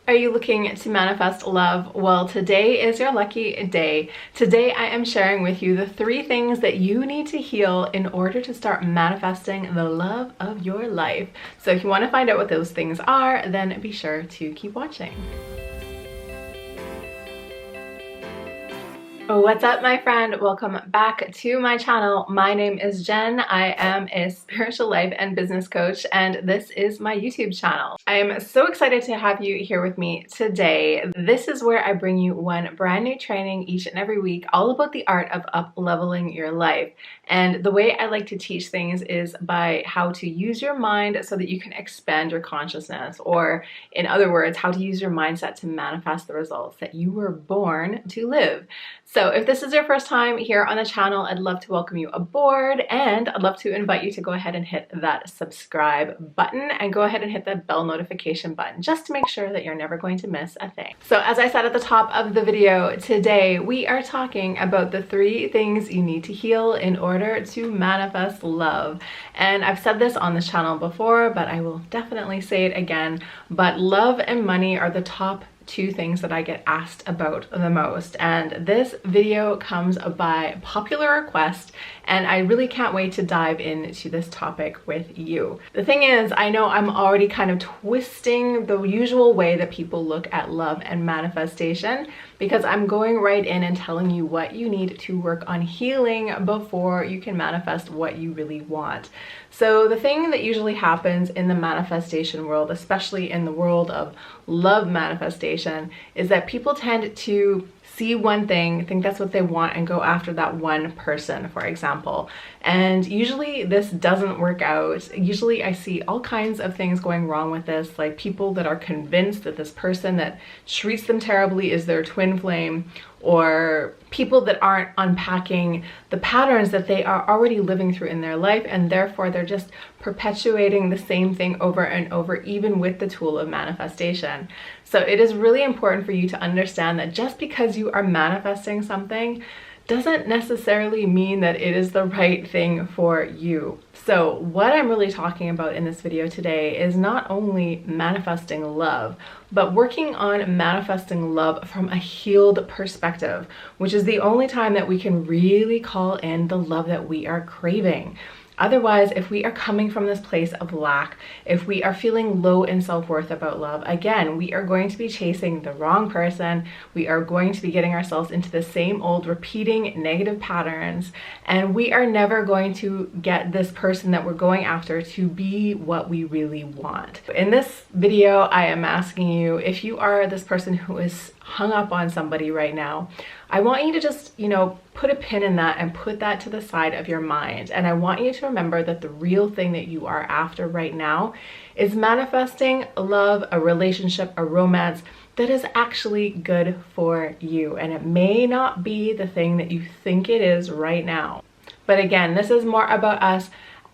Are you looking to manifest love? Well, today is your lucky day. Today I am sharing with you the 3 things that you need to heal in order to start manifesting the love of your life. So if you want to find out what those things are, then be sure to keep watching. What's up, my friend? Welcome back to my channel. My name is Jen. I am a spiritual life and business coach, and this is my YouTube channel. I am so excited to have you here with me today. This is where I bring you one brand new training each and every week, all about the art of up-leveling your life. And the way I like to teach things is by how to use your mind so that you can expand your consciousness, or in other words, how to use your mindset to manifest the results that you were born to live. So if this is your first time here on the channel, I'd love to welcome you aboard, and I'd love to invite you to go ahead and hit that subscribe button and go ahead and hit the bell notification button just to make sure that you're never going to miss a thing. So as I said at the top of the video, today we are talking about the 3 things you need to heal in order to manifest love. And I've said this on this channel before, but I will definitely say it again, but love and money are the top 2 things that I get asked about the most, and this video comes by popular request, and I really can't wait to dive into this topic with you. The thing is, I know I'm already kind of twisting the usual way that people look at love and manifestation, because I'm going right in and telling you what you need to work on healing before you can manifest what you really want. So the thing that usually happens in the manifestation world, especially in the world of love manifestation, is that people tend to see one thing, think that's what they want, and go after that one person, for example. And usually this doesn't work out. Usually I see all kinds of things going wrong with this, like people that are convinced that this person that treats them terribly is their twin flame, or people that aren't unpacking the patterns that they are already living through in their life, and therefore they're just perpetuating the same thing over and over, even with the tool of manifestation. So it is really important for you to understand that just because you are manifesting something doesn't necessarily mean that it is the right thing for you. So what I'm really talking about in this video today is not only manifesting love, but working on manifesting love from a healed perspective, which is the only time that we can really call in the love that we are craving. Otherwise, if we are coming from this place of lack, if we are feeling low in self-worth about love, again, we are going to be chasing the wrong person. We are going to be getting ourselves into the same old repeating negative patterns, and we are never going to get this person that we're going after to be what we really want. In this video, I am asking you, if you are this person who is hung up on somebody right now, I want you to just, put a pin in that and put that to the side of your mind. And I want you to remember that the real thing that you are after right now is manifesting love, a relationship, a romance that is actually good for you. And it may not be the thing that you think it is right now. But again, this is more about us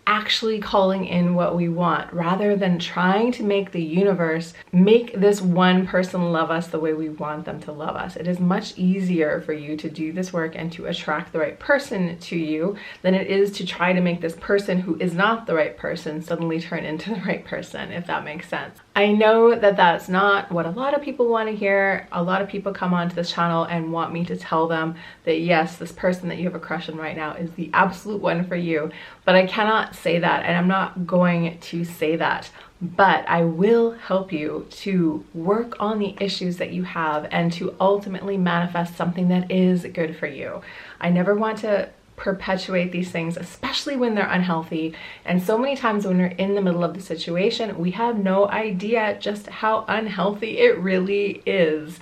actually calling in what we want, rather than trying to make the universe make this one person love us the way we want them to love us. It is much easier for you to do this work and to attract the right person to you than it is to try to make this person who is not the right person suddenly turn into the right person, if that makes sense. I know that that's not what a lot of people want to hear. A lot of people come onto this channel and want me to tell them that yes, this person that you have a crush on right now is the absolute one for you, but I cannot say that, and I'm not going to say that. But I will help you to work on the issues that you have and to ultimately manifest something that is good for you. I never want to perpetuate these things, especially when they're unhealthy. And so many times when we're in the middle of the situation, we have no idea just how unhealthy it really is.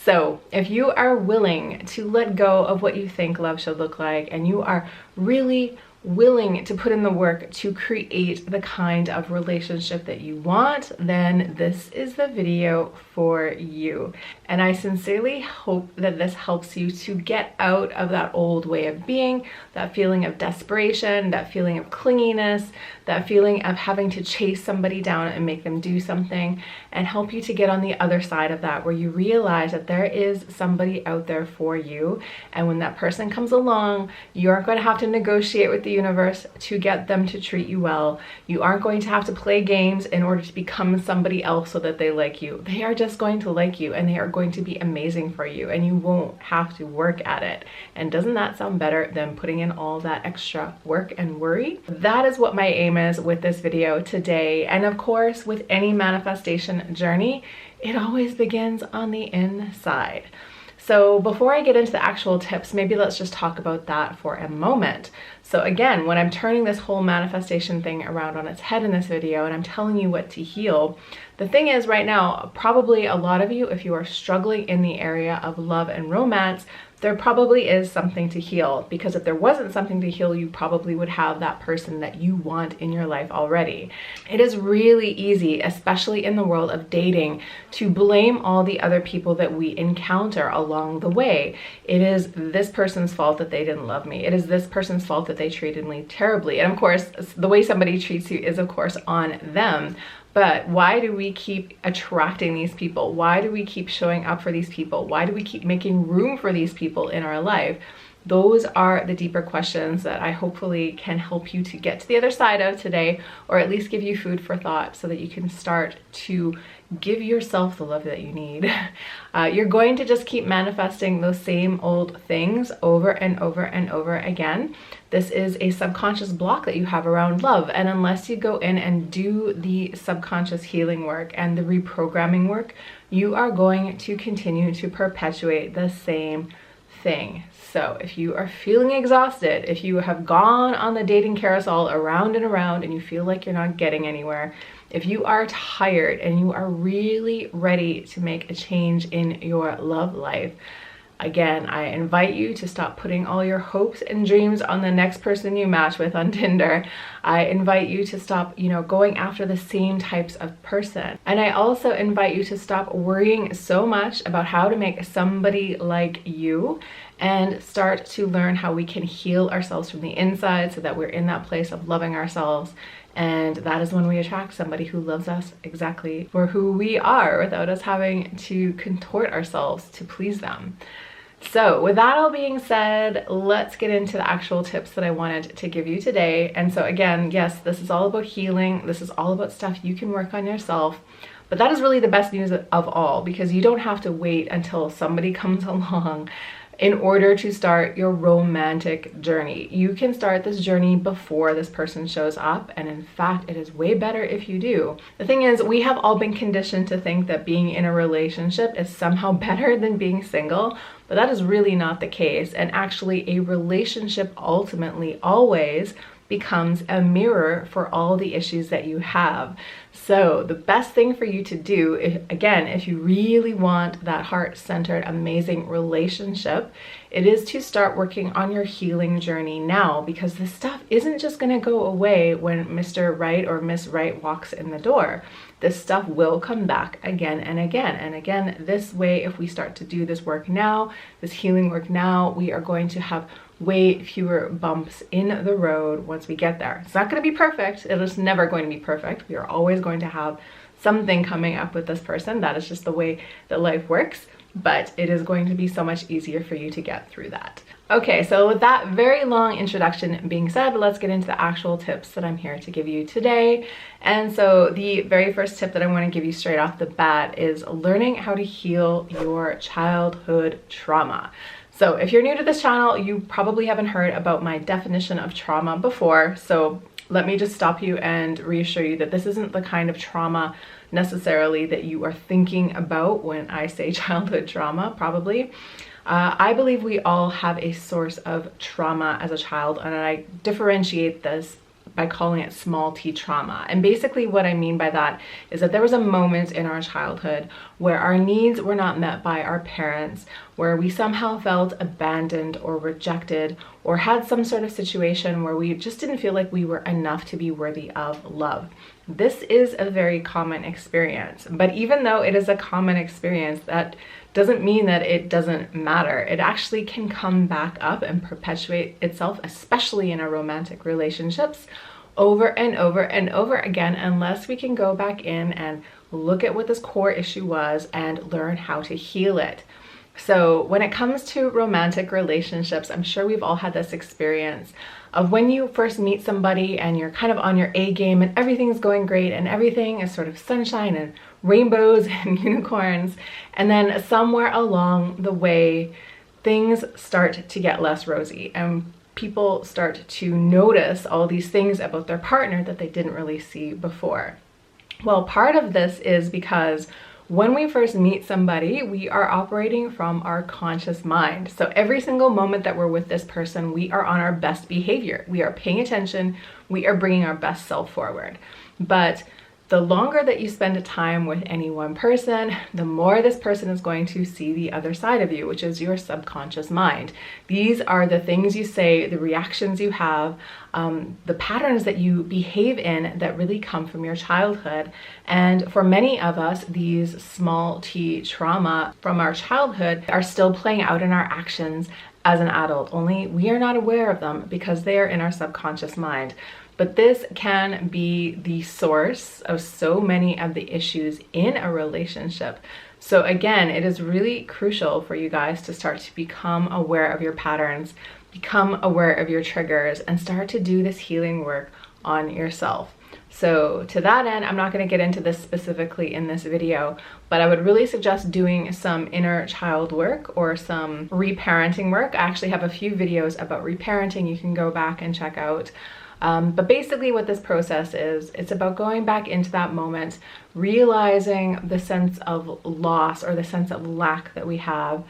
So if you are willing to let go of what you think love should look like, and you are really willing to put in the work to create the kind of relationship that you want, then this is the video for you. And I sincerely hope that this helps you to get out of that old way of being, that feeling of desperation, that feeling of clinginess, that feeling of having to chase somebody down and make them do something, and help you to get on the other side of that, where you realize that there is somebody out there for you. And when that person comes along, you aren't going to have to negotiate with the universe to get them to treat you well. You aren't going to have to play games in order to become somebody else so that they like you. They are just going to like you, and they are going to be amazing for you, and you won't have to work at it. And doesn't that sound better than putting in all that extra work and worry? That is what my aim is with this video today. And of course, with any manifestation journey, it always begins on the inside. So before I get into the actual tips, maybe let's just talk about that for a moment. So again, when I'm turning this whole manifestation thing around on its head in this video and I'm telling you what to heal, the thing is right now, probably a lot of you, if you are struggling in the area of love and romance, there probably is something to heal, because if there wasn't something to heal, you probably would have that person that you want in your life already. It is really easy, especially in the world of dating, to blame all the other people that we encounter along the way. It is this person's fault that they didn't love me. It is this person's fault that they treated me terribly. And of course, the way somebody treats you is of course on them. But why do we keep attracting these people? Why do we keep showing up for these people? Why do we keep making room for these people in our life? Those are the deeper questions that I hopefully can help you to get to the other side of today, or at least give you food for thought so that you can start to give yourself the love that you need. You're going to just keep manifesting those same old things over and over and over again. This is a subconscious block that you have around love. And unless you go in and do the subconscious healing work and the reprogramming work, you are going to continue to perpetuate the same thing. So if you are feeling exhausted, if you have gone on the dating carousel around and around and you feel like you're not getting anywhere, if you are tired and you are really ready to make a change in your love life, again, I invite you to stop putting all your hopes and dreams on the next person you match with on Tinder. I invite you to stop, going after the same types of person. And I also invite you to stop worrying so much about how to make somebody like you, and start to learn how we can heal ourselves from the inside so that we're in that place of loving ourselves. And that is when we attract somebody who loves us exactly for who we are, without us having to contort ourselves to please them. So with that all being said, let's get into the actual tips that I wanted to give you today. And so again, yes, this is all about healing. This is all about stuff you can work on yourself. But that is really the best news of all, because you don't have to wait until somebody comes along in order to start your romantic journey. You can start this journey before this person shows up, and in fact, it is way better if you do. The thing is, we have all been conditioned to think that being in a relationship is somehow better than being single, but that is really not the case. And actually, a relationship ultimately always becomes a mirror for all the issues that you have. So the best thing for you to do, if you really want that heart-centered, amazing relationship, it is to start working on your healing journey now, because this stuff isn't just going to go away when Mr. Right or Miss Right walks in the door. This stuff will come back again and again and again. This way, if we start to do this work now, this healing work now, we are going to have way fewer bumps in the road once we get there. It's not going to be perfect. It is never going to be perfect. We are always going to have something coming up with this person. That is just the way that life works, but it is going to be so much easier for you to get through that. Okay, so with that very long introduction being said, let's get into the actual tips that I'm here to give you today. And so the very first tip that I want to give you straight off the bat is learning how to heal your childhood trauma. So if you're new to this channel, you probably haven't heard about my definition of trauma before. So let me just stop you and reassure you that this isn't the kind of trauma necessarily that you are thinking about when I say childhood trauma, probably. I believe we all have a source of trauma as a child, and I differentiate this by calling it small t trauma. And basically what I mean by that is that there was a moment in our childhood where our needs were not met by our parents, where we somehow felt abandoned or rejected, or had some sort of situation where we just didn't feel like we were enough to be worthy of love. This is a very common experience, but even though it is a common experience, that doesn't mean that it doesn't matter. It actually can come back up and perpetuate itself, especially in our romantic relationships, over and over and over again, unless we can go back in and look at what this core issue was and learn how to heal it. So when it comes to romantic relationships, I'm sure we've all had this experience of when you first meet somebody and you're kind of on your A game and everything's going great and everything is sort of sunshine and rainbows and unicorns. And then somewhere along the way, things start to get less rosy and people start to notice all these things about their partner that they didn't really see before. Well, part of this is because when we first meet somebody, we are operating from our conscious mind. So every single moment that we're with this person, we are on our best behavior. We are paying attention. We are bringing our best self forward. But the longer that you spend time with any one person, the more this person is going to see the other side of you, which is your subconscious mind. These are the things you say, the reactions you have, the patterns that you behave in that really come from your childhood. And for many of us, these small t trauma from our childhood are still playing out in our actions as an adult, only we are not aware of them because they are in our subconscious mind. But this can be the source of so many of the issues in a relationship. So again, it is really crucial for you guys to start to become aware of your patterns, become aware of your triggers, and start to do this healing work on yourself. So to that end, I'm not going to get into this specifically in this video, but I would really suggest doing some inner child work or some reparenting work. I actually have a few videos about reparenting you can go back and check out. But basically what this process is, it's about going back into that moment, realizing the sense of loss or the sense of lack that we have,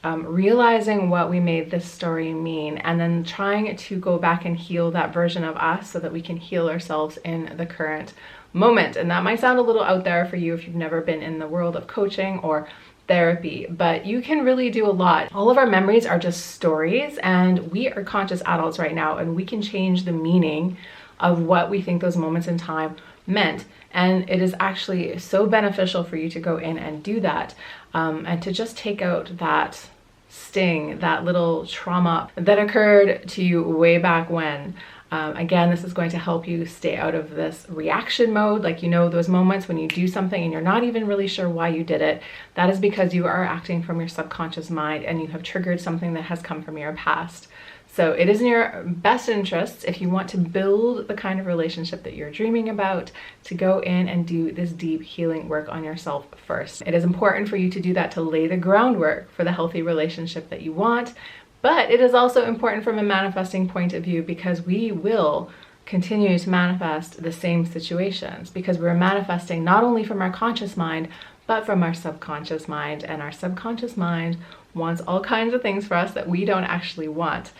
realizing what we made this story mean, and then trying to go back and heal that version of us so that we can heal ourselves in the current moment. And that might sound a little out there for you if you've never been in the world of coaching or therapy, but you can really do a lot. All of our memories are just stories, and we are conscious adults right now, and we can change the meaning of what we think those moments in time meant. And it is actually so beneficial for you to go in and do that, and to just take out that sting, that little trauma that occurred to you way back when. Again, this is going to help you stay out of this reaction mode. Like, you know, those moments when you do something and you're not even really sure why you did it. That is because you are acting from your subconscious mind and you have triggered something that has come from your past. So it is in your best interests, if you want to build the kind of relationship that you're dreaming about, to go in and do this deep healing work on yourself first. It is important for you to do that to lay the groundwork for the healthy relationship that you want. But it is also important from a manifesting point of view, because we will continue to manifest the same situations because we're manifesting not only from our conscious mind, but from our subconscious mind. And our subconscious mind wants all kinds of things for us that we don't actually want.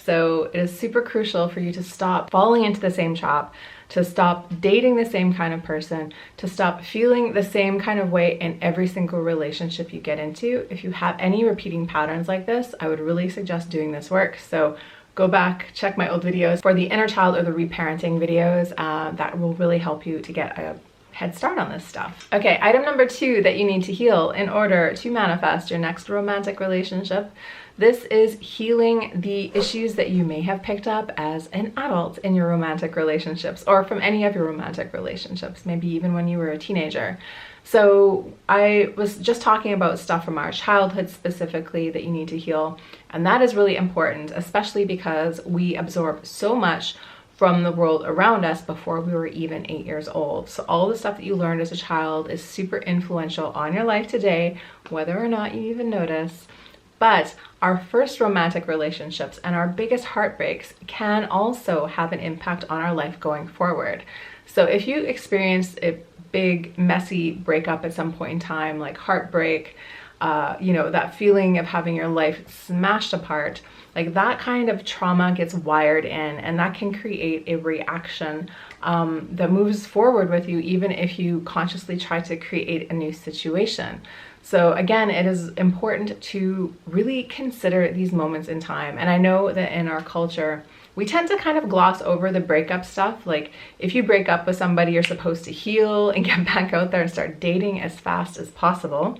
So it is super crucial for you to stop falling into the same trap, to stop dating the same kind of person, to stop feeling the same kind of way in every single relationship you get into. If you have any repeating patterns like this, I would really suggest doing this work. So go back, check my old videos for the inner child or the reparenting videos. That will really help you to get a head start on this stuff. Okay, item number 2 that you need to heal in order to manifest your next romantic relationship. This is healing the issues that you may have picked up as an adult in your romantic relationships, or from any of your romantic relationships, maybe even when you were a teenager. So I was just talking about stuff from our childhood specifically that you need to heal. And that is really important, especially because we absorb so much from the world around us before we were even 8 years old. So all the stuff that you learned as a child is super influential on your life today, whether or not you even notice. But our first romantic relationships and our biggest heartbreaks can also have an impact on our life going forward. So if you experience a big, messy breakup at some point in time, like heartbreak, that feeling of having your life smashed apart, like that kind of trauma gets wired in, and that can create a reaction that moves forward with you, even if you consciously try to create a new situation. So again, it is important to really consider these moments in time. And I know that in our culture, we tend to kind of gloss over the breakup stuff. Like if you break up with somebody, you're supposed to heal and get back out there and start dating as fast as possible.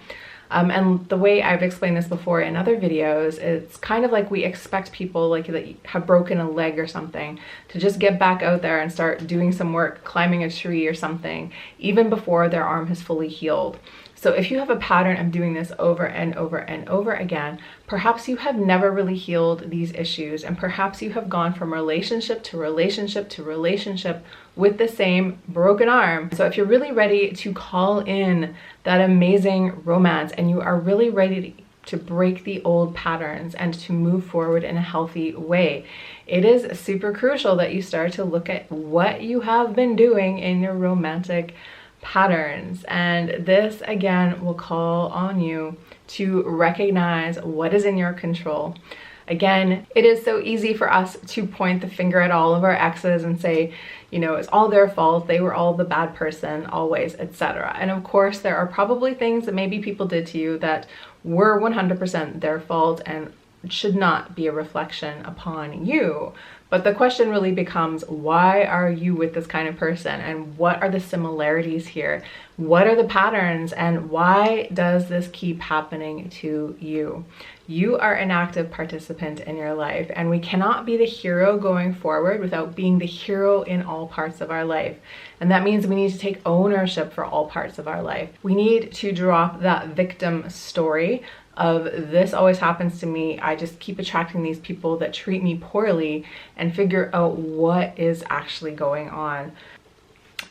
And the way I've explained this before in other videos, it's kind of like we expect people like that have broken a leg or something to just get back out there and start doing some work, climbing a tree or something, even before their arm has fully healed. So if you have a pattern of doing this over and over and over again, perhaps you have never really healed these issues, and perhaps you have gone from relationship to relationship to relationship with the same broken arm. So if you're really ready to call in that amazing romance, and you are really ready to break the old patterns and to move forward in a healthy way, it is super crucial that you start to look at what you have been doing in your romantic patterns. And this again will call on you to recognize what is in your control. Again, it is so easy for us to point the finger at all of our exes and say, you know, it's all their fault, they were all the bad person always, etc. And of course, there are probably things that maybe people did to you that were 100% their fault and should not be a reflection upon you. But the question really becomes, why are you with this kind of person, and what are the similarities here? What are the patterns, and why does this keep happening to you? You are an active participant in your life, and we cannot be the hero going forward without being the hero in all parts of our life. And that means we need to take ownership for all parts of our life. We need to drop that victim story of this always happens to me, I just keep attracting these people that treat me poorly, and figure out what is actually going on.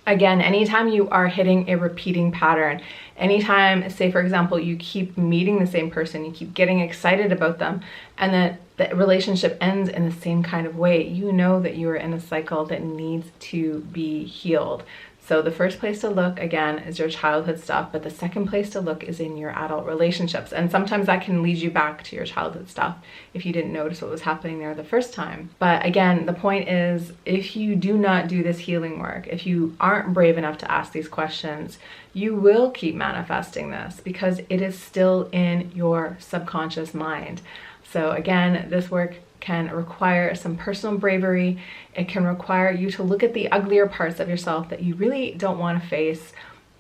Again, anytime you are hitting a repeating pattern, anytime, say for example, you keep meeting the same person, you keep getting excited about them, and then the relationship ends in the same kind of way, you know that you are in a cycle that needs to be healed. So the first place to look, again, is your childhood stuff, but the second place to look is in your adult relationships. And sometimes that can lead you back to your childhood stuff if you didn't notice what was happening there the first time. But again, the point is, if you do not do this healing work, if you aren't brave enough to ask these questions, you will keep manifesting this because it is still in your subconscious mind. So again, this work can require some personal bravery. It can require you to look at the uglier parts of yourself that you really don't want to face.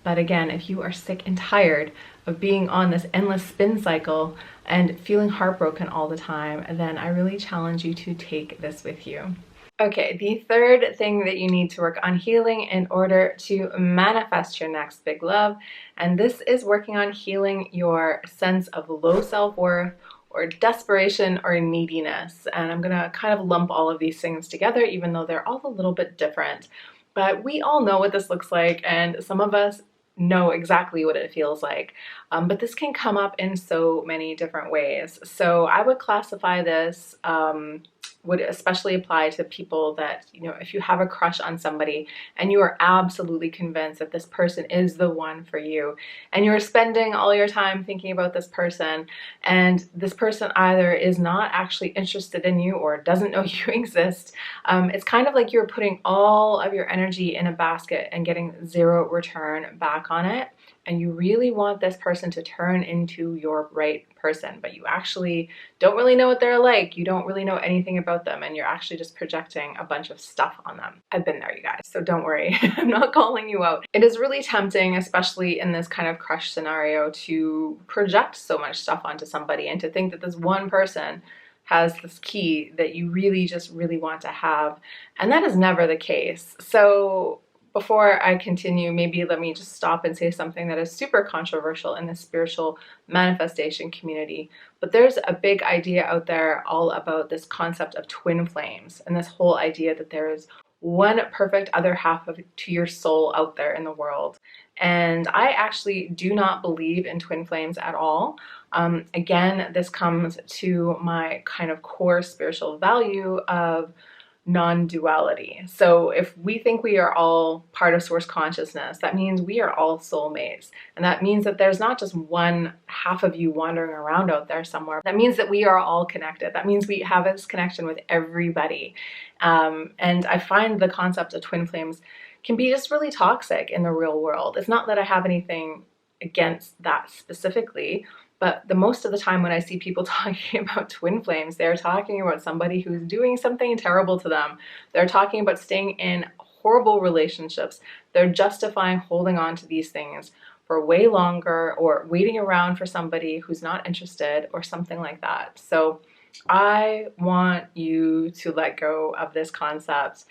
But again, if you are sick and tired of being on this endless spin cycle and feeling heartbroken all the time, then I really challenge you to take this with you. Okay, the third thing that you need to work on healing in order to manifest your next big love, and this is working on healing your sense of low self-worth, or desperation, or neediness. And I'm gonna kind of lump all of these things together, even though they're all a little bit different. But we all know what this looks like, and some of us know exactly what it feels like. But this can come up in so many different ways. So I would classify this, would especially apply to people that, you know, if you have a crush on somebody and you are absolutely convinced that this person is the one for you, and you're spending all your time thinking about this person, and this person either is not actually interested in you or doesn't know you exist, it's kind of like you're putting all of your energy in a basket and getting zero return back on it. And you really want this person to turn into your right person, but you actually don't really know what they're like. You don't really know anything about them, and you're actually just projecting a bunch of stuff on them. I've been there, you guys, so don't worry. I'm not calling you out. It is really tempting, especially in this kind of crush scenario, to project so much stuff onto somebody and to think that this one person has this key that you really want to have, and that is never the case. So before I continue, maybe let me just stop and say something that is super controversial in the spiritual manifestation community. But there's a big idea out there all about this concept of twin flames, and this whole idea that there is one perfect other half to your soul out there in the world. And I actually do not believe in twin flames at all. Again, this comes to my kind of core spiritual value of non-duality. So if we think we are all part of source consciousness, that means we are all soulmates. And that means that there's not just one half of you wandering around out there somewhere. That means that we are all connected. That means we have this connection with everybody. And I find the concept of twin flames can be just really toxic in the real world. It's not that I have anything against that specifically, but the most of the time when I see people talking about twin flames, they're talking about somebody who's doing something terrible to them. They're talking about staying in horrible relationships. They're justifying holding on to these things for way longer, or waiting around for somebody who's not interested, or something like that. So I want you to let go of this concept,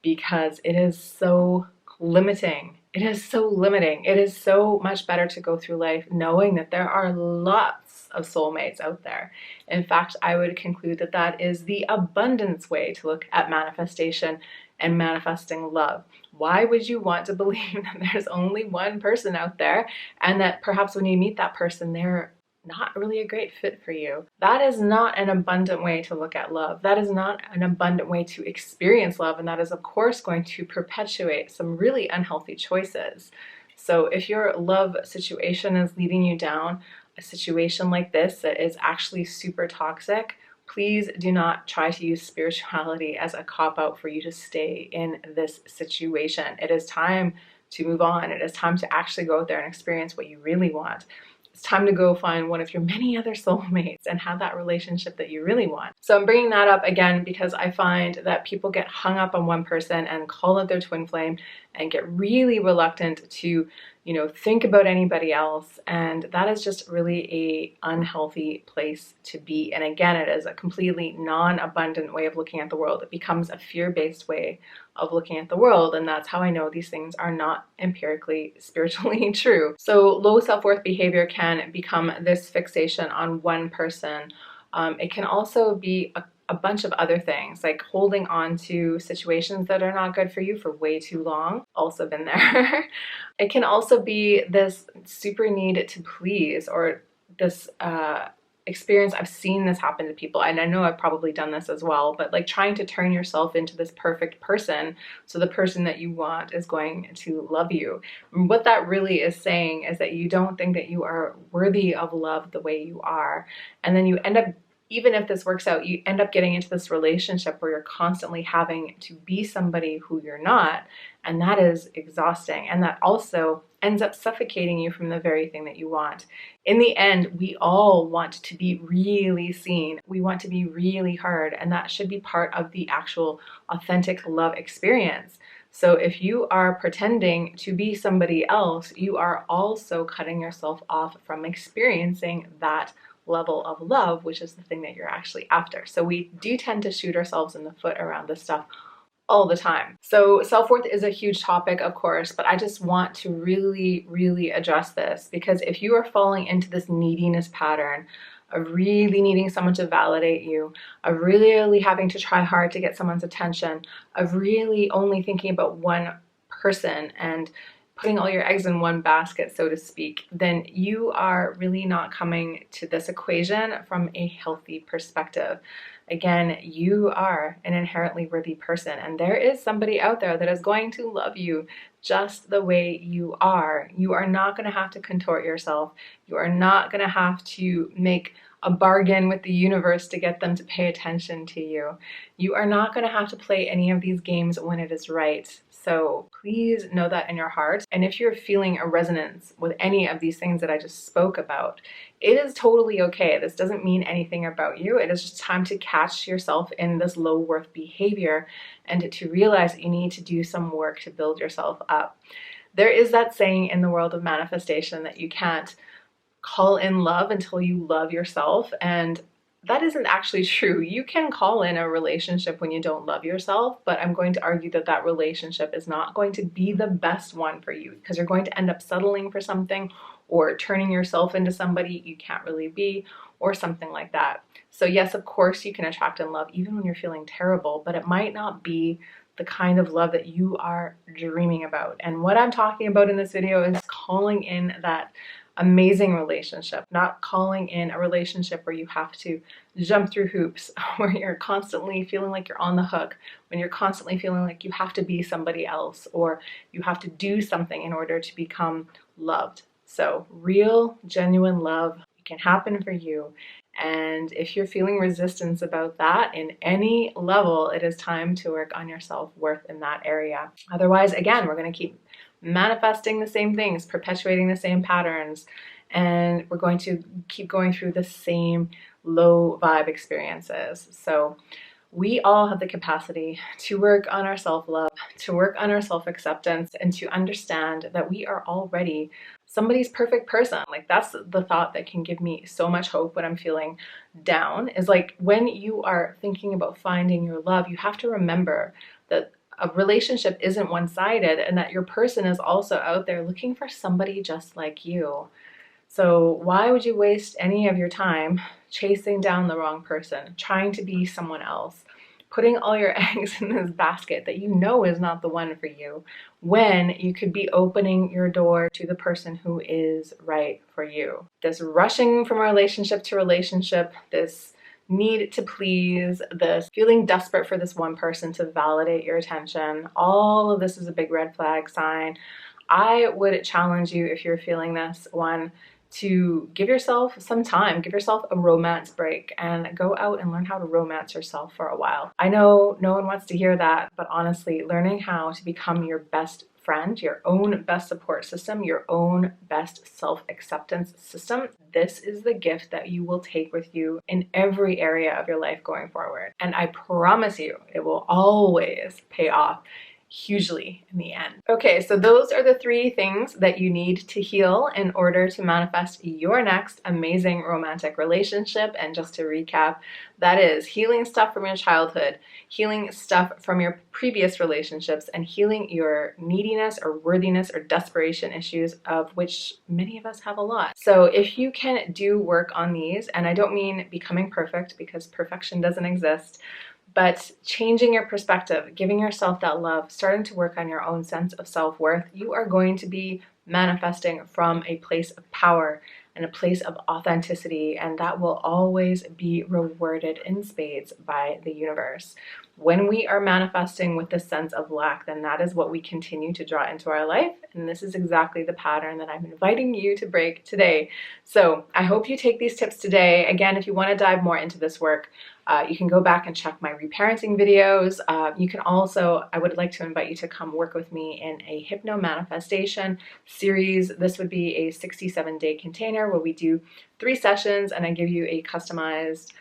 because it is so limiting. It is so limiting. It is so much better to go through life knowing that there are lots of soulmates out there. In fact, I would conclude that that is the abundance way to look at manifestation and manifesting love. Why would you want to believe that there's only one person out there and that perhaps when you meet that person, they're not really a great fit for you? That is not an abundant way to look at love. That is not an abundant way to experience love. And that is, of course, going to perpetuate some really unhealthy choices. So if your love situation is leading you down a situation like this that is actually super toxic, please do not try to use spirituality as a cop-out for you to stay in this situation. It is time to move on. It is time to actually go out there and experience what you really want. It's time to go find one of your many other soulmates and have that relationship that you really want. So I'm bringing that up again because I find that people get hung up on one person and call it their twin flame and get really reluctant to, think about anybody else. And that is just really a unhealthy place to be. And again, it is a completely non-abundant way of looking at the world. It becomes a fear-based way of looking at the world. And that's how I know these things are not empirically, spiritually true. So low self-worth behavior can become this fixation on one person. It can also be a bunch of other things, like holding on to situations that are not good for you for way too long. Also been there. It can also be this super need to please, or this experience. I've seen this happen to people, and I know I've probably done this as well, but like trying to turn yourself into this perfect person so the person that you want is going to love you. And what that really is saying is that you don't think that you are worthy of love the way you are, and then you end up, even if this works out, you end up getting into this relationship where you're constantly having to be somebody who you're not, and that is exhausting, and that also ends up suffocating you from the very thing that you want. In the end, we all want to be really seen. We want to be really heard, and that should be part of the actual authentic love experience. So if you are pretending to be somebody else, you are also cutting yourself off from experiencing that level of love, which is the thing that you're actually after. So we do tend to shoot ourselves in the foot around this stuff all the time. So self-worth is a huge topic, of course, but I just want to really, really address this, because if you are falling into this neediness pattern of really needing someone to validate you, of really having to try hard to get someone's attention, of really only thinking about one person and putting all your eggs in one basket, so to speak, then you are really not coming to this equation from a healthy perspective. Again, you are an inherently worthy person, and there is somebody out there that is going to love you just the way you are. You are not going to have to contort yourself. You are not going to have to make a bargain with the universe to get them to pay attention to you. You are not going to have to play any of these games when it is right. So please know that in your heart. And if you're feeling a resonance with any of these things that I just spoke about, it is totally okay. This doesn't mean anything about you. It is just time to catch yourself in this low worth behavior and to realize that you need to do some work to build yourself up. There is that saying in the world of manifestation that you can't call in love until you love yourself, and that isn't actually true. You can call in a relationship when you don't love yourself, but I'm going to argue that that relationship is not going to be the best one for you, because you're going to end up settling for something or turning yourself into somebody you can't really be, or something like that. So yes, of course you can attract and love even when you're feeling terrible, but it might not be the kind of love that you are dreaming about. And what I'm talking about in this video is calling in that amazing relationship, not calling in a relationship where you have to jump through hoops, where you're constantly feeling like you're on the hook, when you're constantly feeling like you have to be somebody else or you have to do something in order to become loved. So real, genuine love can happen for you. And if you're feeling resistance about that in any level, it is time to work on your self-worth in that area. Otherwise, again, we're going to keep manifesting the same things, perpetuating the same patterns, and we're going to keep going through the same low vibe experiences. So we all have the capacity to work on our self-love, to work on our self-acceptance, and to understand that we are already somebody's perfect person. Like, that's the thought that can give me so much hope when I'm feeling down, is like when you are thinking about finding your love, you have to remember that a relationship isn't one-sided and that your person is also out there looking for somebody just like you. So why would you waste any of your time chasing down the wrong person, trying to be someone else, putting all your eggs in this basket that you know is not the one for you, when you could be opening your door to the person who is right for you? This rushing from relationship to relationship, this need to please, this feeling desperate for this one person to validate your attention, all of this is a big red flag sign. I would challenge you, if you're feeling this one, to give yourself some time, give yourself a romance break and go out and learn how to romance yourself for a while. I know no one wants to hear that, but honestly, learning how to become your best friend, your own best support system, your own best self-acceptance system, this is the gift that you will take with you in every area of your life going forward. And I promise you, it will always pay off hugely in the end. Okay, so those are the 3 things that you need to heal in order to manifest your next amazing romantic relationship. And just to recap, that is healing stuff from your childhood, healing stuff from your previous relationships, and healing your neediness or worthiness or desperation issues, of which many of us have a lot. So if you can do work on these, and I don't mean becoming perfect because perfection doesn't exist, but changing your perspective, giving yourself that love, starting to work on your own sense of self-worth, you are going to be manifesting from a place of power and a place of authenticity, and that will always be rewarded in spades by the universe. When we are manifesting with this sense of lack, then that is what we continue to draw into our life, and this is exactly the pattern that I'm inviting you to break today. So I hope you take these tips today. Again, if you want to dive more into this work, you can go back and check my reparenting videos. You can also, I would like to invite you to come work with me in a hypno manifestation series. This would be a 67-day container where we do 3 sessions and I give you a customized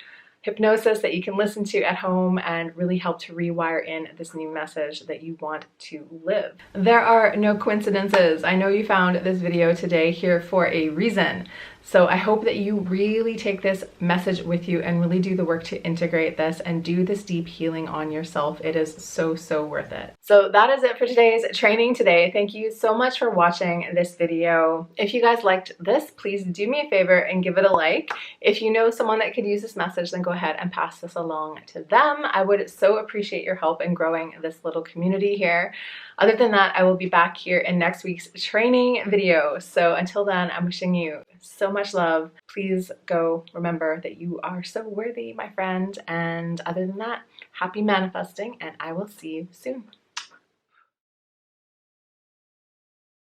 hypnosis that you can listen to at home and really help to rewire in this new message that you want to live. There are no coincidences. I know you found this video today here for a reason. So I hope that you really take this message with you and really do the work to integrate this and do this deep healing on yourself. It is so, so worth it. So that is it for today's training today. Thank you so much for watching this video. If you guys liked this, please do me a favor and give it a like. If you know someone that could use this message, then go ahead and pass this along to them. I would so appreciate your help in growing this little community here. Other than that, I will be back here in next week's training video. So until then, I'm wishing you so much love. Please go remember that you are so worthy, my friend. And other than that, happy manifesting, and I will see you soon.